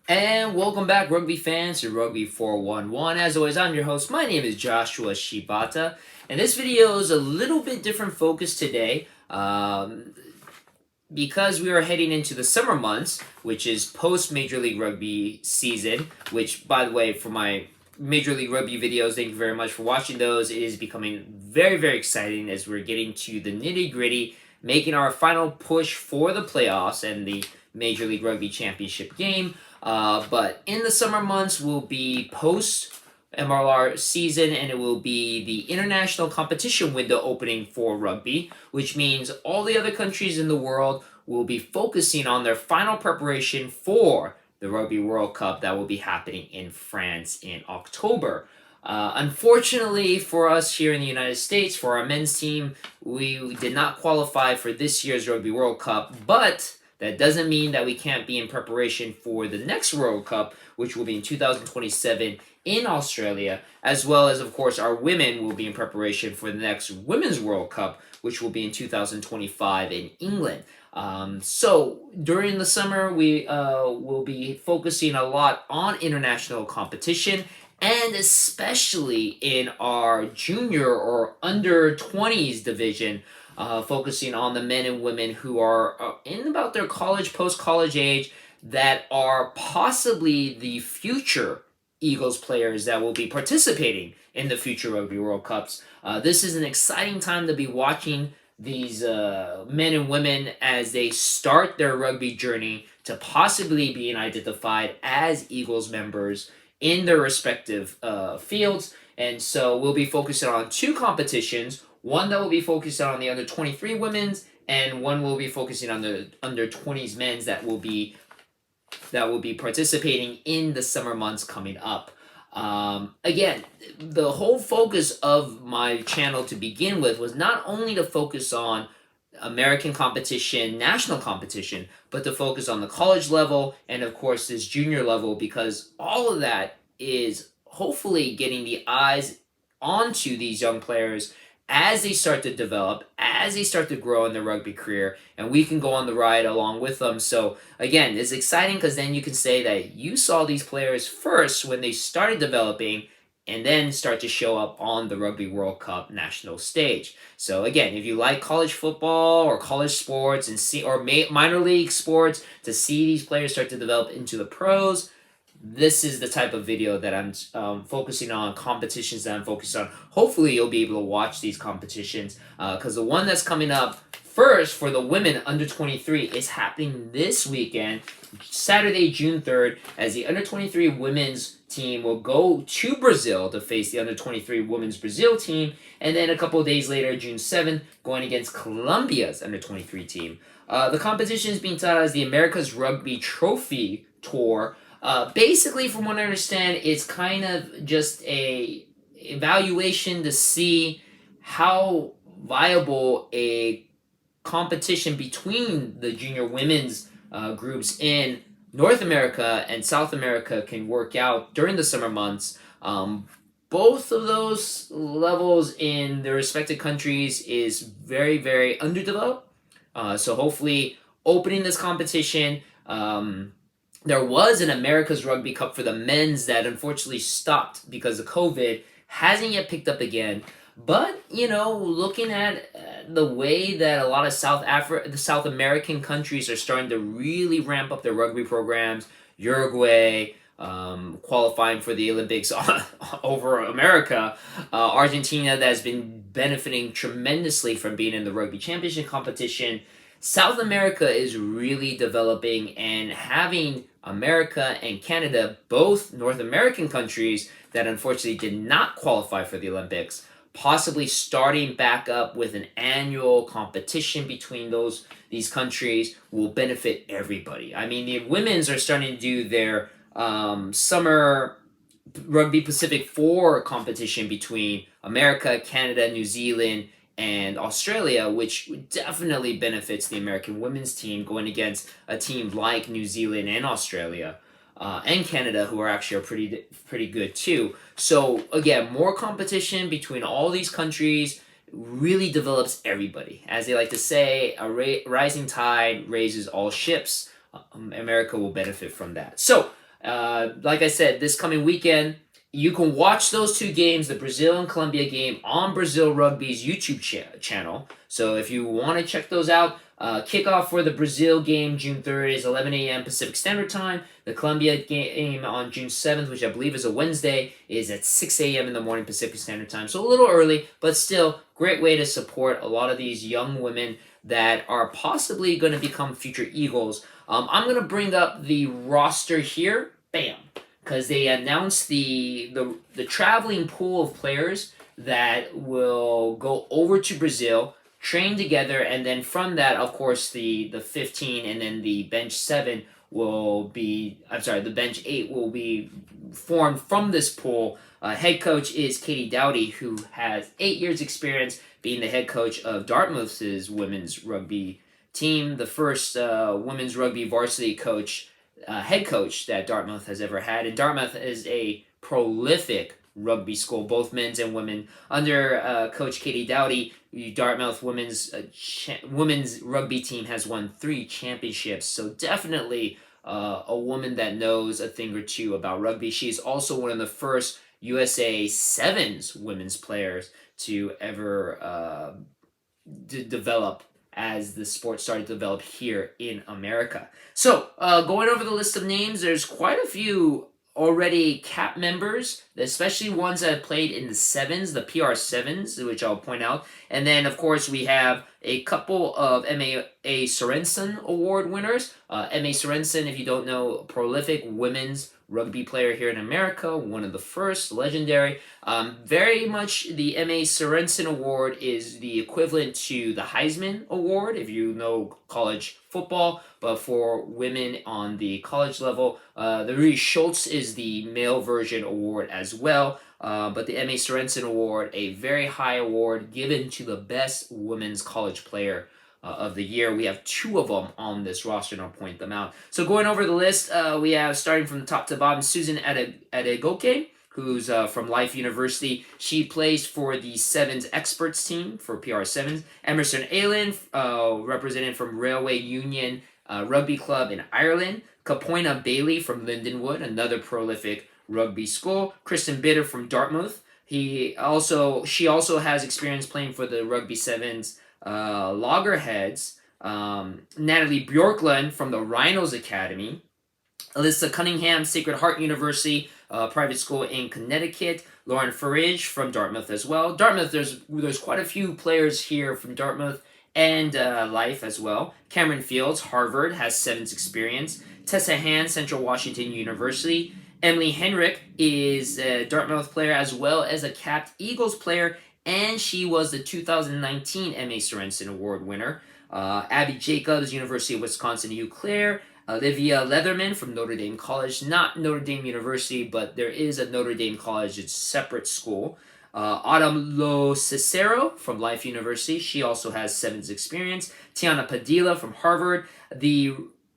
And welcome back, rugby fans, to Rugby411. As always, I'm your host. My name is Joshua Shibata, and this video is a little bit different focus today because we are heading into the summer months, which is post Major League Rugby season. Which, by the way, for my Major League Rugby videos, thank you very much for watching those. It is becoming very, very exciting as we're getting to the nitty gritty, making our final push for the playoffs and the Major League Rugby Championship game. But in the summer months will be post MLR season, and it will be the international competition window opening for rugby, which means all the other countries in the world will be focusing on their final preparation for the Rugby World Cup that will be happening in France in October. Unfortunately for us here in the United States, for our men's team, we did not qualify for this year's Rugby World Cup, but that doesn't mean that we can't be in preparation for the next World Cup, which will be in 2027 in Australia, as well as, of course, our women will be in preparation for the next Women's World Cup, which will be in 2025 in England. So during the summer, we will be focusing a lot on international competition, and especially in our junior or under 20s division, focusing on the men and women who are in about their college, post-college age, that are possibly the future Eagles players that will be participating in the future Rugby World Cups. This is an exciting time to be watching these men and women as they start their rugby journey to possibly being identified as Eagles members in their respective fields. And so we'll be focusing on two competitions. One that will be focused on the under 23 women's, and one will be focusing on the under 20s men's that will be participating in the summer months coming up. Again, the whole focus of my channel to begin with was not only to focus on American competition, national competition, but to focus on the college level and, of course, this junior level, because all of that is hopefully getting the eyes onto these young players as they start to develop, as they start to grow in their rugby career, and we can go on the ride along with them. So again, it's exciting because then you can say that you saw these players first when they started developing and then start to show up on the Rugby World Cup national stage. So again, if you like college football or college sports and minor league sports, to see these players start to develop into the pros, this is the type of video that I'm focusing on, competitions that I'm focused on. Hopefully you'll be able to watch these competitions because the one that's coming up first for the women under 23 is happening this weekend, Saturday, June 3rd, as the under 23 women's team will go to Brazil to face the under 23 women's Brazil team, and then a couple of days later, June 7th, going against Colombia's under 23 team. The competition is being titled as the America's Rugby Trophy Tour. Basically, from what I understand, it's kind of just a evaluation to see how viable a competition between the junior women's groups in North America and South America can work out during the summer months. Both of those levels in their respective countries is very, very underdeveloped. So hopefully opening this competition, there was an America's Rugby Cup for the men's that unfortunately stopped because of COVID. Hasn't yet picked up again. But, looking at the way that a lot of the South American countries are starting to really ramp up their rugby programs, Uruguay, qualifying for the Olympics over America, Argentina that has been benefiting tremendously from being in the rugby championship competition. South America is really developing, and having America and Canada, both North American countries that unfortunately did not qualify for the Olympics, possibly starting back up with an annual competition between these countries will benefit everybody. I mean, the women's are starting to do their summer Rugby Pacific 4 competition between America, Canada, New Zealand, and Australia, which definitely benefits the American women's team going against a team like New Zealand and Australia and Canada, who are actually pretty good too. So again, more competition between all these countries really develops everybody. As they like to say, a rising tide raises all ships. America will benefit from that. So Like I said, this coming weekend, you can watch those two games, the Brazil and Colombia game, on Brazil Rugby's YouTube channel. So if you want to check those out, kickoff for the Brazil game June 3rd is 11 a.m. Pacific Standard Time. The Colombia game on June 7th, which I believe is a Wednesday, is at 6 a.m. in the morning Pacific Standard Time. So a little early, but still great way to support a lot of these young women that are possibly going to become future Eagles. I'm going to bring up the roster here. Bam. Because they announced the traveling pool of players that will go over to Brazil, train together, and then from that, of course, the 15 and then the bench 7 will be, the bench 8 will be formed from this pool. Head coach is Katie Dowdy, who has 8 years experience being the head coach of Dartmouth's women's rugby team, the first women's rugby varsity head coach that Dartmouth has ever had. And Dartmouth is a prolific rugby school, both men's and women. Under Coach Katie Dowdy, Dartmouth women's rugby team has won 3 championships. So definitely a woman that knows a thing or two about rugby. She's also one of the first USA Sevens women's players to ever develop as the sport started to develop here in America. So, going over the list of names, there's quite a few already cap members, especially ones that have played in the sevens, the PR sevens, which I'll point out. And then, of course, we have a couple of M.A. Sorensen Award winners. M.A. Sorensen, if you don't know, prolific women's rugby player here in America, one of the first, legendary. Very much the M.A. Sorensen Award is the equivalent to the Heisman Award, if you know college football, but for women on the college level. The Rudy Schultz is the male version award as well. But the M.A. Sorensen Award, a very high award given to the best women's college player of the year. We have 2 of them on this roster, and I'll point them out. So going over the list, we have, starting from the top to bottom, Susan Adegoke, who's from Life University. She plays for the Sevens Experts team for PR Sevens. Emerson Aylan, represented from Railway Union Rugby Club in Ireland. Capoina Bailey from Lindenwood, another prolific rugby school. Kristen Bitter from Dartmouth. She also has experience playing for the Rugby Sevens Loggerheads. Natalie Bjorklund from the Rhinos Academy. Alyssa Cunningham, Sacred Heart University, private school in Connecticut. Lauren Farage from Dartmouth as well. Dartmouth, there's quite a few players here from Dartmouth and Life as well. Cameron Fields, Harvard, has sevens experience. Tessa Hand, Central Washington University. Emily Henrik is a Dartmouth player as well as a capped Eagles player, and she was the 2019 M.A. Sorensen Award winner. Abby Jacobs, University of Wisconsin Eau Claire. Olivia Leatherman from Notre Dame College, not Notre Dame University, but there is a Notre Dame College, it's a separate school. Autumn Lo Cicero from Life University, she also has sevens experience. Tiana Padilla from Harvard. The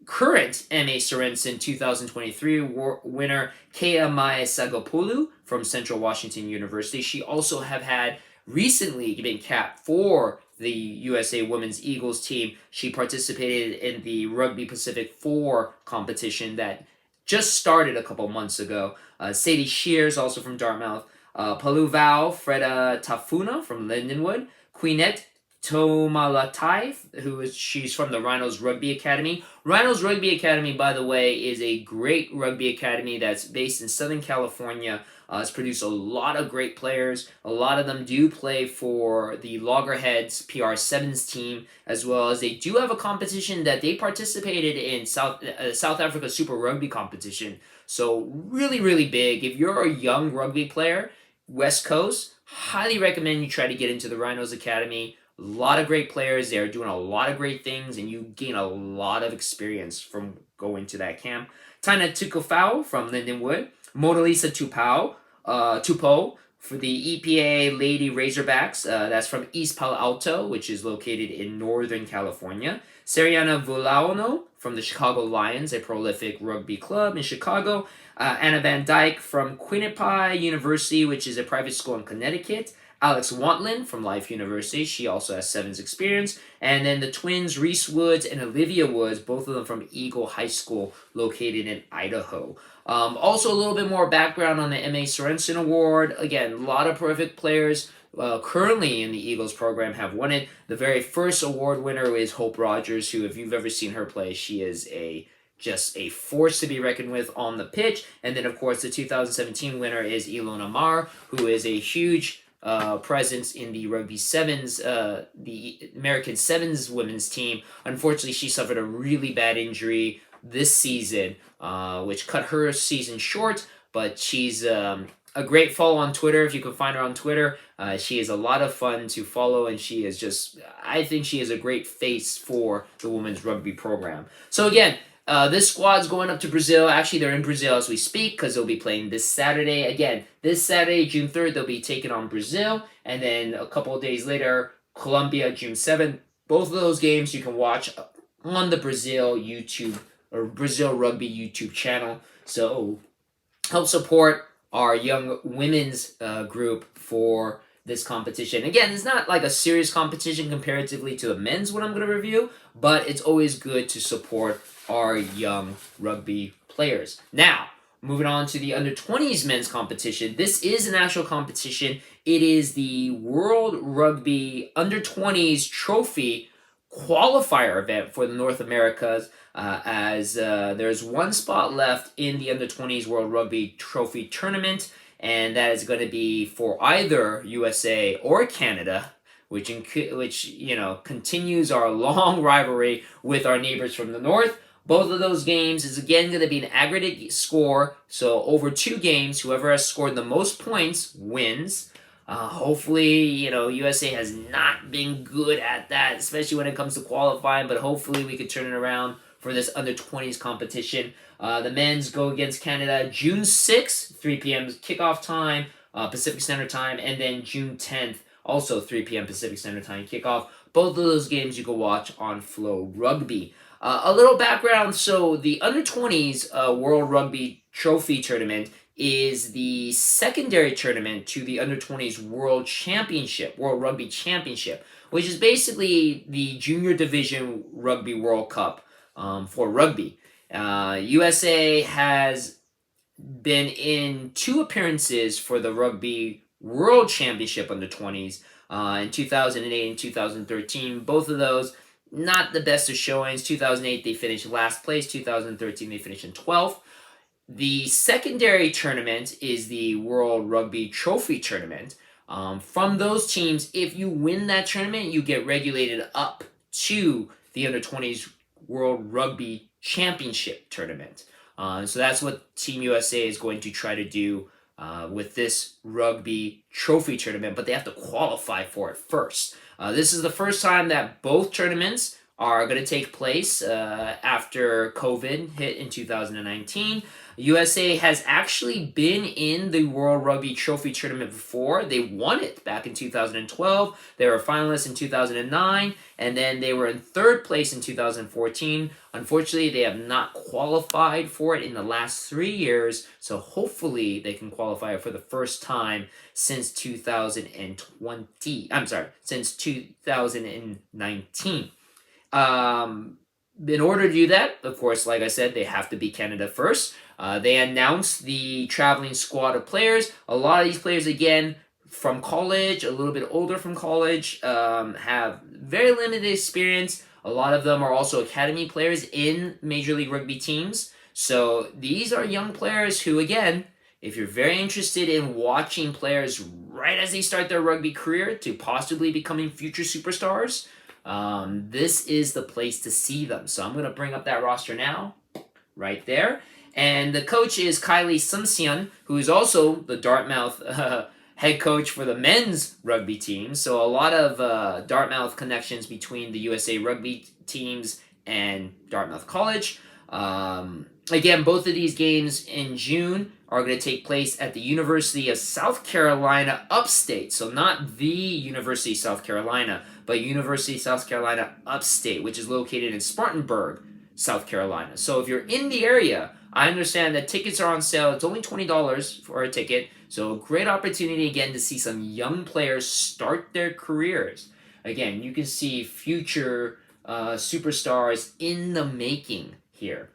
current M.A. Sorensen 2023 winner, Kea Mai Sagopoulou from Central Washington University. She also have had recently been capped for the USA Women's Eagles team. She participated in the Rugby Pacific 4 competition that just started a couple months ago. Sadie Shears, also from Dartmouth. Palu Val Freda Tafuna from Lindenwood. Queenette Tomalatai, she's from the Rhinos Rugby Academy. Rhinos Rugby Academy, by the way, is a great rugby academy that's based in Southern California. It's produced a lot of great players. A lot of them do play for the Loggerheads PR Sevens team, as well as they do have a competition that they participated in, South Africa Super Rugby competition. So really, really big. If you're a young rugby player, West Coast, highly recommend you try to get into the Rhinos Academy. A lot of great players. They are doing a lot of great things, and you gain a lot of experience from going to that camp. Tina Tukufau from Lindenwood. Monalisa Tupo for the EPA Lady Razorbacks. That's from East Palo Alto, which is located in Northern California. Seriana Vulaono from the Chicago Lions, a prolific rugby club in Chicago. Anna Van Dyke from Quinnipiac University, which is a private school in Connecticut. Alex Wantlin from Life University. She also has sevens experience. And then the twins, Reese Woods and Olivia Woods, both of them from Eagle High School, located in Idaho. Also, a little bit more background on the M.A. Sorensen Award. Again, a lot of perfect players currently in the Eagles program have won it. The very first award winner is Hope Rogers, who, if you've ever seen her play, she is just a force to be reckoned with on the pitch. And then, of course, the 2017 winner is Ilona Mar, who is a huge presence in the Rugby Sevens, the American Sevens women's team. Unfortunately, she suffered a really bad injury this season, which cut her season short, but she's a great follow on Twitter. If you can find her on Twitter, she is a lot of fun to follow, and she is I think she is a great face for the women's rugby program. So again, this squad's going up to Brazil. Actually, they're in Brazil as we speak because they'll be playing this Saturday. Again, this Saturday, June 3rd, they'll be taking on Brazil. And then a couple of days later, Colombia, June 7th. Both of those games you can watch on the Brazil YouTube or Brazil Rugby YouTube channel. So help support our young women's group for this competition. Again, it's not like a serious competition comparatively to the men's what I'm going to review, but it's always good to support our young rugby players. Now, moving on to the under-20s men's competition. This is a national competition. It is the World Rugby Under-20s Trophy qualifier event for the North Americas, as there's one spot left in the Under-20s World Rugby Trophy Tournament, and that is going to be for either USA or Canada, which continues our long rivalry with our neighbors from the north. Both of those games is again going to be an aggregate score, so over 2 games, whoever has scored the most points wins. Hopefully, USA has not been good at that, especially when it comes to qualifying, but hopefully we could turn it around for this under-20s competition. The men's go against Canada June 6th, 3 p.m. kickoff time, Pacific Standard Time, and then June 10th, also 3 p.m. Pacific Standard Time kickoff. Both of those games you can watch on Flow Rugby. A little background, so the Under-20s World Rugby Trophy Tournament is the secondary tournament to the Under-20s World Rugby Championship, which is basically the Junior Division Rugby World Cup for rugby. USA has been in 2 appearances for the Rugby World Championship Under-20s in 2008 and 2013. Both of those not the best of showings. 2008 they finished last place. 2013 they finished in 12th. The secondary tournament is the World Rugby Trophy Tournament. From those teams, if you win that tournament, you get regulated up to the Under-20s World Rugby Championship Tournament. So that's what Team USA is going to try to do with this Rugby Trophy Tournament, but they have to qualify for it first. This is the first time that both tournaments are going to take place after COVID hit in 2019. USA has actually been in the World Rugby Trophy Tournament before. They won it back in 2012. They were finalists in 2009, and then they were in 3rd place in 2014. Unfortunately, they have not qualified for it in the last 3 years, so hopefully they can qualify for the first time since 2020. Since 2019. In order to do that, of course, like I said, they have to beat Canada first. They announced the traveling squad of players. A lot of these players, again, from college, a little bit older from college, have very limited experience. A lot of them are also academy players in Major League Rugby teams. So these are young players who, again, if you're very interested in watching players right as they start their rugby career to possibly becoming future superstars, this is the place to see them. So I'm going to bring up that roster now, right there. And the coach is Kylie Simpson, who is also the Dartmouth head coach for the men's rugby team. So a lot of Dartmouth connections between the USA Rugby teams and Dartmouth College. Again, both of these games in June are going to take place at the University of South Carolina Upstate. So not the University of South Carolina, but University of South Carolina Upstate, which is located in Spartanburg, South Carolina. So if you're in the area, I understand that tickets are on sale. It's only $20 for a ticket. So a great opportunity again to see some young players start their careers. Again, you can see future superstars in the making here.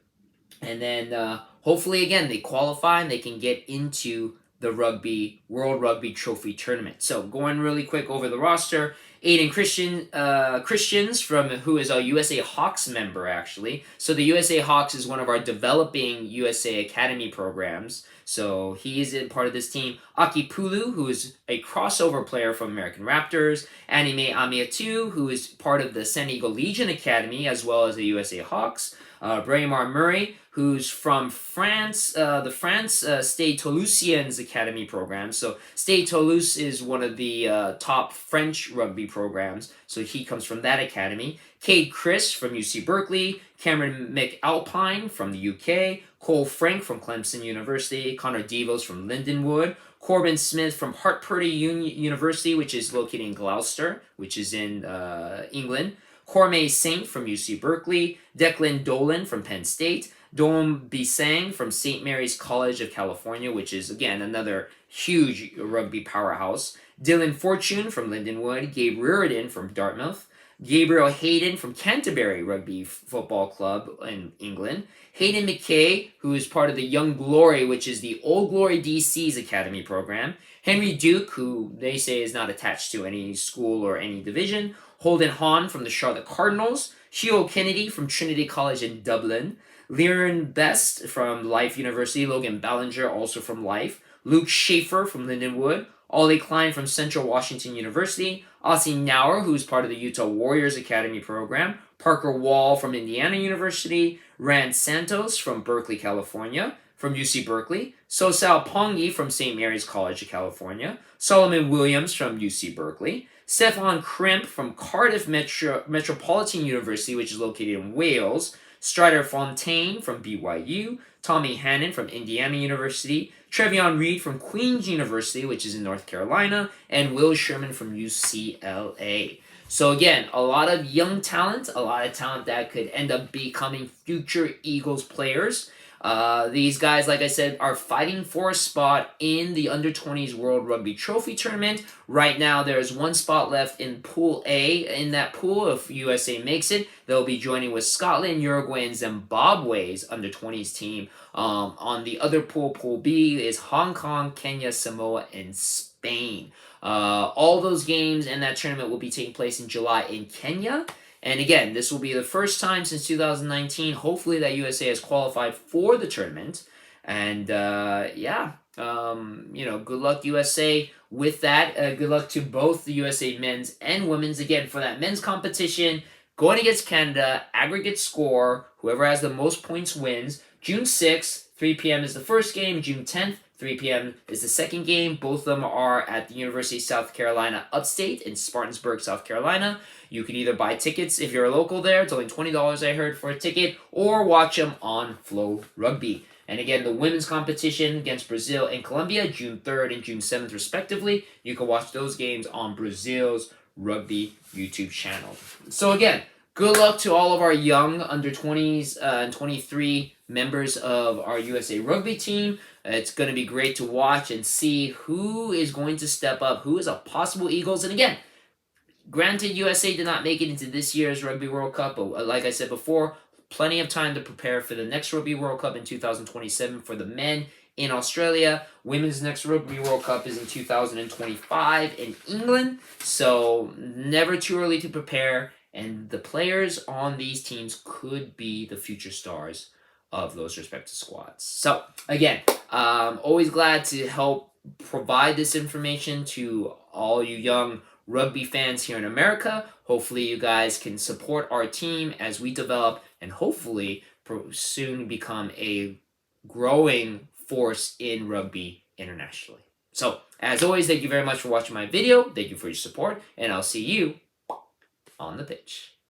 And then hopefully again they qualify and they can get into the World Rugby Trophy tournament. So going really quick over the roster, Aiden Christians from who is a USA Hawks member actually. So the USA Hawks is one of our developing USA Academy programs. So he is in part of this team. Aki Pulu, who is a crossover player from American Raptors. Anime Amiatu, who is part of the San Diego Legion Academy as well as the USA Hawks. Braemar Murray, who's from France, the France Stade Toulousiens Academy program. So Stade Toulouse is one of the top French rugby programs, so he comes from that academy. Cade Chris from UC Berkeley, Cameron McAlpine from the UK, Cole Frank from Clemson University, Connor Devos from Lindenwood, Corbin Smith from Hartpury University, which is located in Gloucester, which is in England, Cormay Saint from UC Berkeley, Declan Dolan from Penn State, Dom Bisang from St. Mary's College of California, which is, again, another huge rugby powerhouse, Dylan Fortune from Lindenwood, Gabe Reardon from Dartmouth, Gabriel Hayden from Canterbury Rugby Football Club in England, Hayden McKay, who is part of the Young Glory, which is the Old Glory DC's academy program, Henry Duke, who they say is not attached to any school or any division, Holden Hahn from the Charlotte Cardinals, Shio Kennedy from Trinity College in Dublin, Liren Best from Life University, Logan Ballinger also from Life, Luke Schaefer from Lindenwood, Ollie Klein from Central Washington University, Aussie Nauer, who's part of the Utah Warriors Academy program, Parker Wall from Indiana University, Rand Santos from Berkeley, California, from UC Berkeley, Sosal Pongi from St. Mary's College of California, Solomon Williams from UC Berkeley, Stefan Krimp from Cardiff Metropolitan University, which is located in Wales, Strider Fontaine from BYU, Tommy Hannon from Indiana University, Trevion Reed from Queen's University, which is in North Carolina, and Will Sherman from UCLA. So again, a lot of young talent, a lot of talent that could end up becoming future Eagles players. These guys, like I said, are fighting for a spot in the Under-20s World Rugby Trophy Tournament. Right now, there's one spot left in Pool A. In that pool, if USA makes it, they'll be joining with Scotland, Uruguay, and Zimbabwe's Under-20s team. On the other pool, Pool B, is Hong Kong, Kenya, Samoa, and Spain. All those games and that tournament will be taking place in July in Kenya. And again, this will be the first time since 2019, hopefully, that USA has qualified for the tournament. And good luck USA with that. Good luck to both the USA men's and women's. Again, for that men's competition, going against Canada, aggregate score, whoever has the most points wins. June 6th, 3 p.m. is the first game. June 10th, 3 p.m. is the second game. Both of them are at the University of South Carolina Upstate in Spartanburg, South Carolina. You can either buy tickets if you're a local there. It's only $20, I heard, for a ticket, or watch them on Flow Rugby. And again, the women's competition against Brazil and Colombia, June 3rd and June 7th, respectively. You can watch those games on Brazil's Rugby YouTube channel. So again, good luck to all of our young under-20s and 23 members of our USA Rugby team. It's going to be great to watch and see who is going to step up, who is a possible Eagles. And again, granted, USA did not make it into this year's Rugby World Cup, but like I said before, plenty of time to prepare for the next Rugby World Cup in 2027 for the men in Australia. Women's next Rugby World Cup is in 2025 in England, so never too early to prepare, and the players on these teams could be the future stars of those respective squads. So, again, always glad to help provide this information to all you young rugby fans here in America. Hopefully you guys can support our team as we develop and hopefully soon become a growing force in rugby internationally. So, as always, thank you very much for watching my video. Thank you for your support, and I'll see you on the pitch.